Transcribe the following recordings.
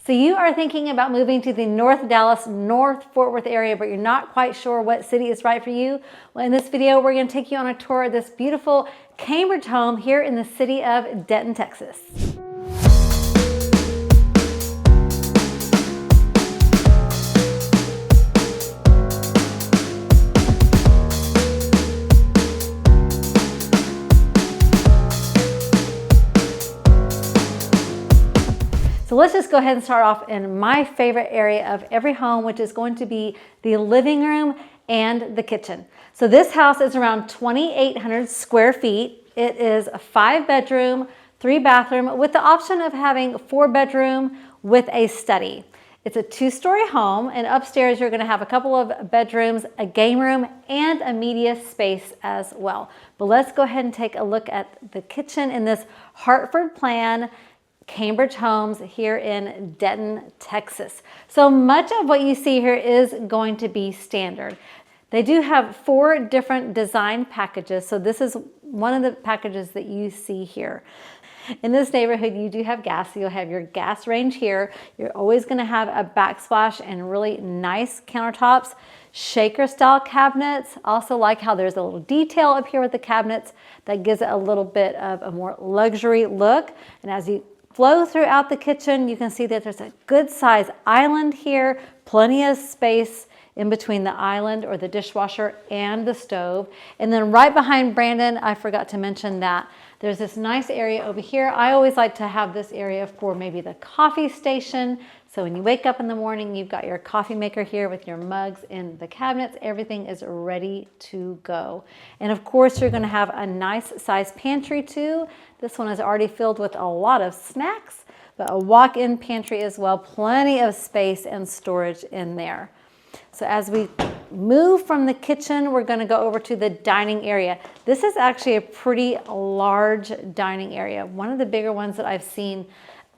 So you are thinking about moving to the North Dallas, North Fort Worth area, but you're not quite sure what city is right for you? Well, in this video, we're going to take you on a tour of this beautiful Cambridge home here in the city of Denton, Texas. So let's just go ahead and start off in my favorite area of every home, which is going to be the living room and the kitchen. So this house is around 2,800 square feet. It is a 5-bedroom, 3-bathroom with the option of having a 4-bedroom with a study. It's a 2-story home, and upstairs you're going to have a couple of bedrooms, a game room, and a media space as well. But let's go ahead and take a look at the kitchen in this Hartford plan Cambridge homes here in Denton, Texas. So much of what you see here is going to be standard. They do have 4 different design packages. So this is one of the packages that you see here. In this neighborhood, you do have gas. So you'll have your gas range here. You're always going to have a backsplash and really nice countertops, shaker style cabinets. Also like how there's a little detail up here with the cabinets that gives it a little bit of a more luxury look. And as you flow throughout the kitchen, you can see that there's a good size island here, plenty of space in between the island or the dishwasher and the stove. And then right behind Brandon, I forgot to mention that there's this nice area over here. I always like to have this area for maybe the coffee station. So when you wake up in the morning, you've got your coffee maker here with your mugs in the cabinets. Everything is ready to go. And of course, you're going to have a nice size pantry too. This one is already filled with a lot of snacks, but a walk-in pantry as well. Plenty of space and storage in there. So as we move from the kitchen, we're going to go over to the dining area. This is actually a pretty large dining area. One of the bigger ones that I've seen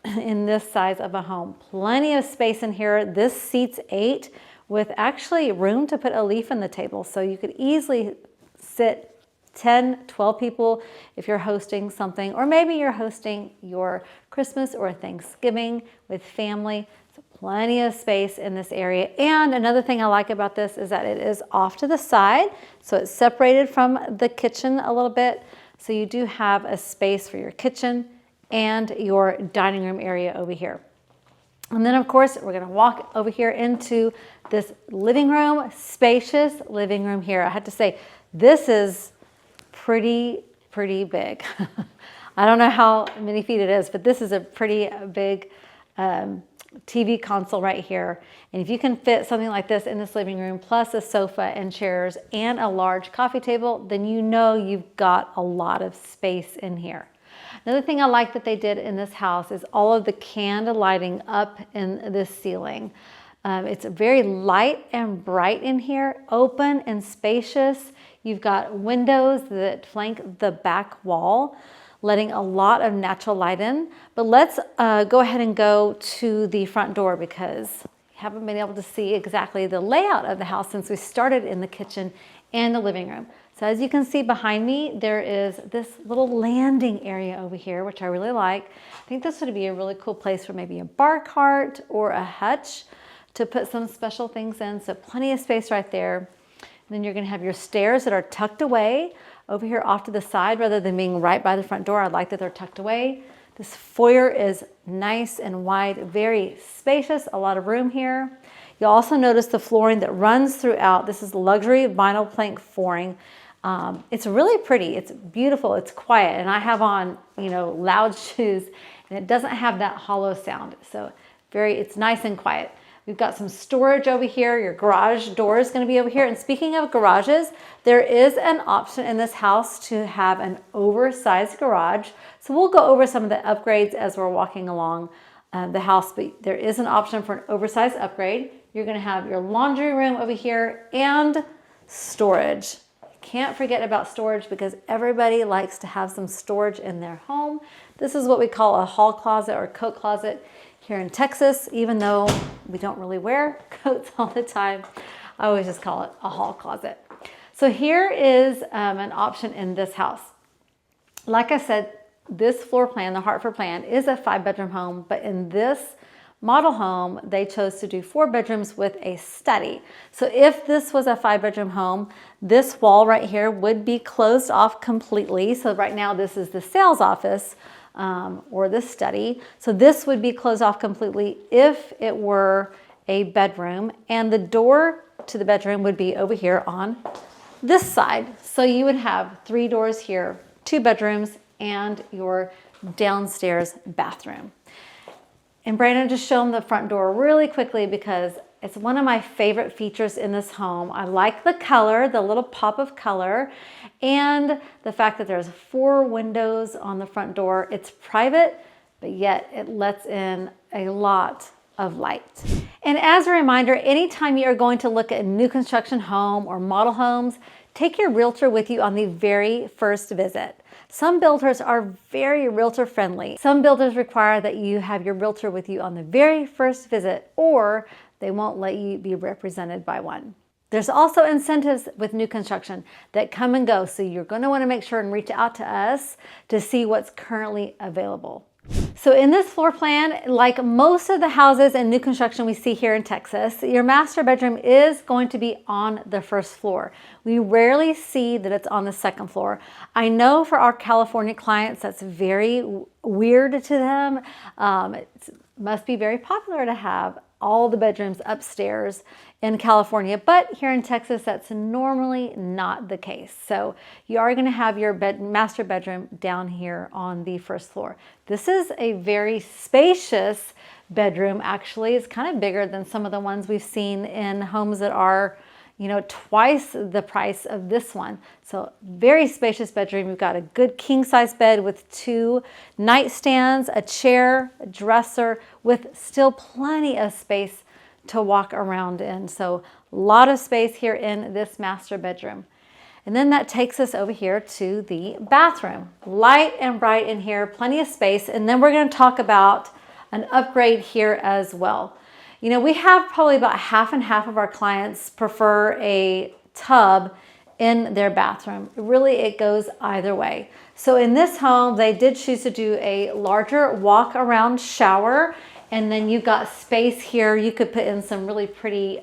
in this size of a home. Plenty of space in here. This seats 8 with actually room to put a leaf in the table. So you could easily sit 10, 12 people if you're hosting something, or maybe you're hosting your Christmas or Thanksgiving with family. So plenty of space in this area. And another thing I like about this is that it is off to the side. So it's separated from the kitchen a little bit. So you do have a space for your kitchen and your dining room area over here. And then of course, we're gonna walk over here into this living room, spacious living room here. I have to say, this is pretty big. I don't know how many feet it is, but this is a pretty big TV console right here. And if you can fit something like this in this living room, plus a sofa and chairs and a large coffee table, then you know you've got a lot of space in here. Another thing I like that they did in this house is all of the candle lighting up in this ceiling. It's very light and bright in here, open and spacious. You've got windows that flank the back wall, letting a lot of natural light in. But let's go ahead and go to the front door because we haven't been able to see exactly the layout of the house since we started in the kitchen and the living room. So as you can see behind me, there is this little landing area over here, which I really like. I think this would be a really cool place for maybe a bar cart or a hutch to put some special things in. So plenty of space right there. And then you're going to have your stairs that are tucked away over here off to the side rather than being right by the front door. I like that they're tucked away. This foyer is nice and wide, very spacious, a lot of room here. You'll also notice the flooring that runs throughout. This is luxury vinyl plank flooring. It's really pretty. It's beautiful. It's quiet. And I have on, loud shoes, and it doesn't have that hollow sound. So it's nice and quiet. We've got some storage over here. Your garage door is going to be over here. And speaking of garages, there is an option in this house to have an oversized garage. So we'll go over some of the upgrades as we're walking along the house, but there is an option for an oversized upgrade. You're going to have your laundry room over here and storage. Can't forget about storage because everybody likes to have some storage in their home. This is what we call a hall closet or coat closet here in Texas, even though we don't really wear coats all the time. I always just call it a hall closet. So here is an option in this house. Like I said, this floor plan, the Hartford plan, is a 5-bedroom home, but in this model home, they chose to do 4 bedrooms with a study. So if this was a 5-bedroom home, this wall right here would be closed off completely. So right now this is the sales office or the study. So this would be closed off completely if it were a bedroom, and the door to the bedroom would be over here on this side. So you would have 3 doors here, 2 bedrooms, and your downstairs bathroom. And Brandon, just show them the front door really quickly because it's one of my favorite features in this home. I like the color, the little pop of color, and the fact that there's 4 windows on the front door. It's private, but yet it lets in a lot of light. And as a reminder, anytime you are going to look at a new construction home or model homes, take your realtor with you on the very first visit. Some builders are very realtor friendly. Some builders require that you have your realtor with you on the very first visit, or they won't let you be represented by one. There's also incentives with new construction that come and go, so you're going to want to make sure and reach out to us to see what's currently available. So in this floor plan, like most of the houses and new construction we see here in Texas, your master bedroom is going to be on the first floor. We rarely see that it's on the second floor. I know for our California clients, that's very weird to them. It must be very popular to have all the bedrooms upstairs in California, but here in Texas, that's normally not the case. So you are going to have your master bedroom down here on the first floor. This is a very spacious bedroom. Actually, it's kind of bigger than some of the ones we've seen in homes that are, you know, twice the price of this one. So very spacious bedroom. You've got a good king size bed with 2 nightstands, a chair, a dresser, with still plenty of space to walk around in. So a lot of space here in this master bedroom. And then that takes us over here to the bathroom. Light and bright in here, plenty of space. And then we're going to talk about an upgrade here as well. You know, we have probably about half and half of our clients prefer a tub in their bathroom. Really, it goes either way. So in this home, they did choose to do a larger walk around shower, and then you've got space here. You could put in some really pretty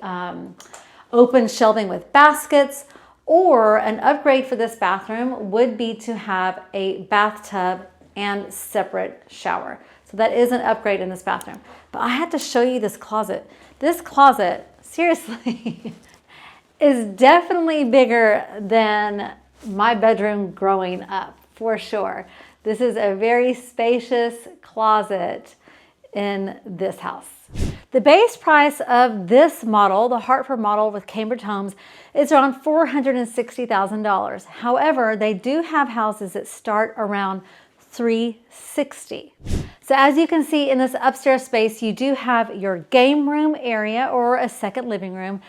open shelving with baskets, or an upgrade for this bathroom would be to have a bathtub and separate shower. So that is an upgrade in this bathroom. But I had to show you this closet. This closet, seriously, is definitely bigger than my bedroom growing up, for sure. This is a very spacious closet in this house. The base price of this model, the Hartford model with Cambridge Homes, is around $460,000. However, they do have houses that start around $360,000. So as you can see in this upstairs space, you do have your game room area or a second living room.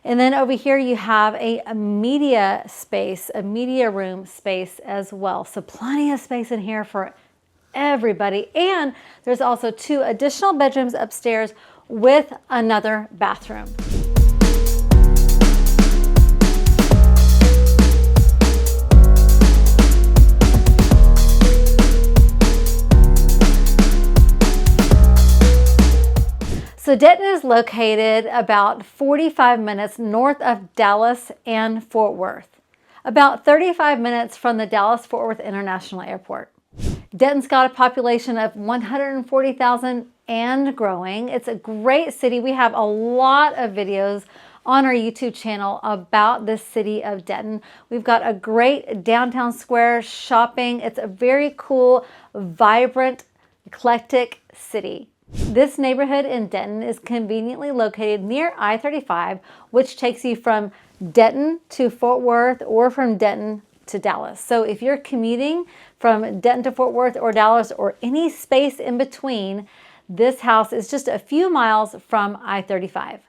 And then over here you have a media space, a media room space as well. So plenty of space in here for everybody. And there's also 2 additional bedrooms upstairs with another bathroom. So Denton is located about 45 minutes north of Dallas and Fort Worth, about 35 minutes from the Dallas-Fort Worth International Airport. Denton's got a population of 140,000 and growing. It's a great city. We have a lot of videos on our YouTube channel about this city of Denton. We've got a great downtown square, shopping. It's a very cool, vibrant, eclectic city. This neighborhood in Denton is conveniently located near I-35, which takes you from Denton to Fort Worth or from Denton to Dallas. So if you're commuting from Denton to Fort Worth or Dallas or any space in between, this house is just a few miles from I-35.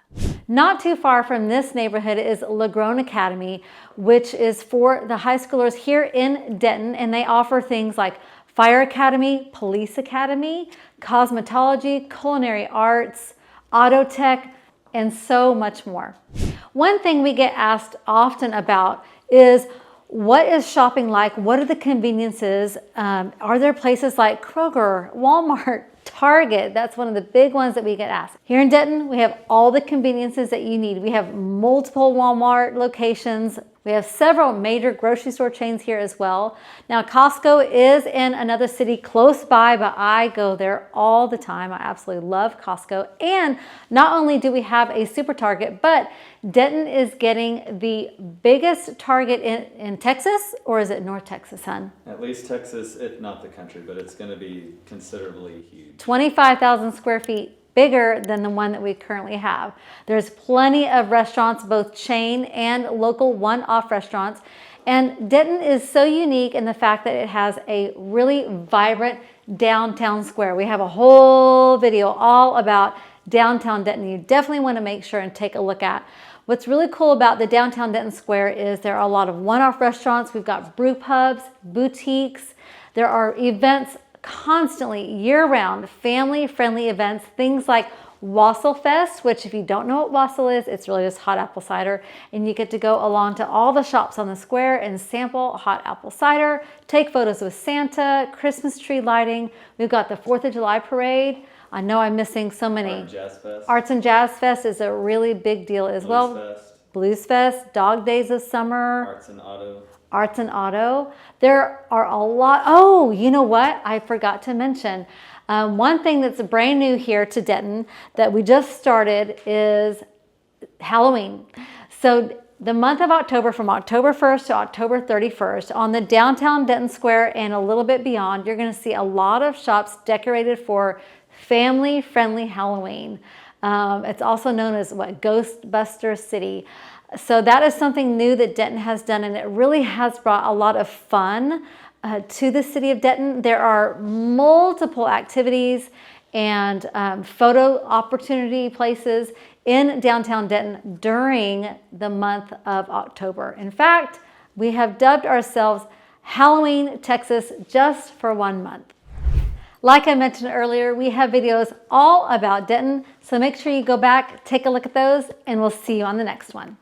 Not too far from this neighborhood is LaGrone Academy, which is for the high schoolers here in Denton, and they offer things like Fire Academy, Police Academy, cosmetology, culinary arts, auto tech, and so much more. One thing we get asked often about is, what is shopping like? What are the conveniences? Are there places like Kroger, Walmart, Target. That's one of the big ones that we get asked. Here in Denton, we have all the conveniences that you need. We have multiple Walmart locations. We have several major grocery store chains here as well. Now, Costco is in another city close by, but I go there all the time. I absolutely love Costco. And not only do we have a super Target, but Denton is getting the biggest Target in Texas, or is it North Texas, hon? At least Texas, if not the country, but it's going to be considerably huge. 25,000 square feet. Bigger than the one that we currently have. There's plenty of restaurants, both chain and local one-off restaurants. And Denton is so unique in the fact that it has a really vibrant downtown square. We have a whole video all about downtown Denton. You definitely want to make sure and take a look at. What's really cool about the downtown Denton Square is there are a lot of one-off restaurants. We've got brew pubs, boutiques. There are events constantly year-round, family-friendly events, things like Wassail Fest, which if you don't know what wassail is, it's really just hot apple cider, and you get to go along to all the shops on the square and sample hot apple cider, take photos with Santa, Christmas tree lighting. We've got the 4th of July parade. I know I'm missing so many. Art and Jazz Fest. Arts and Jazz Fest is a really big deal as well. Fest. Blues Fest, Dog Days of Summer. Arts and Auto. Arts and Auto. There are a lot. Oh, you know what? I forgot to mention. One thing that's brand new here to Denton that we just started is Halloween. So the month of October, from October 1st to October 31st, on the downtown Denton Square and a little bit beyond, you're going to see a lot of shops decorated for family-friendly Halloween. It's also known as Ghostbuster City. So that is something new that Denton has done, and it really has brought a lot of fun to the city of Denton. There are multiple activities and photo opportunity places in downtown Denton during the month of October. In fact, we have dubbed ourselves Halloween Texas just for 1 month. Like I mentioned earlier, we have videos all about Denton, so make sure you go back, take a look at those, and we'll see you on the next one.